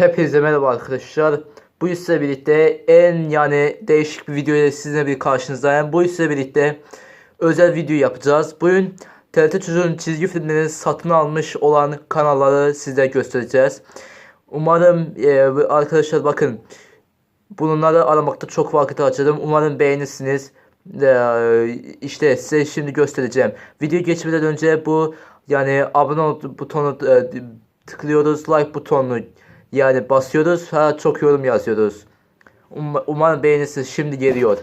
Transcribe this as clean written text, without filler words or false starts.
Hepinize merhaba arkadaşlar. Bu sizle birlikte değişik bir video ile sizinle bir karşınızdayım. Bu sizle birlikte özel video yapacağız. Bugün TRT Çocuğun çizgi filmlerini satın almış olan kanalları size göstereceğiz. Umarım arkadaşlar bakın bunları aramakta çok vakit harcadım. Umarım beğenirsiniz. İşte size şimdi göstereceğim. Video geçmeden önce abone ol butonu tıklıyoruz, like butonunu basıyoruz, çok yorum yazıyoruz. Umarım beğenirsiniz. Şimdi geliyor.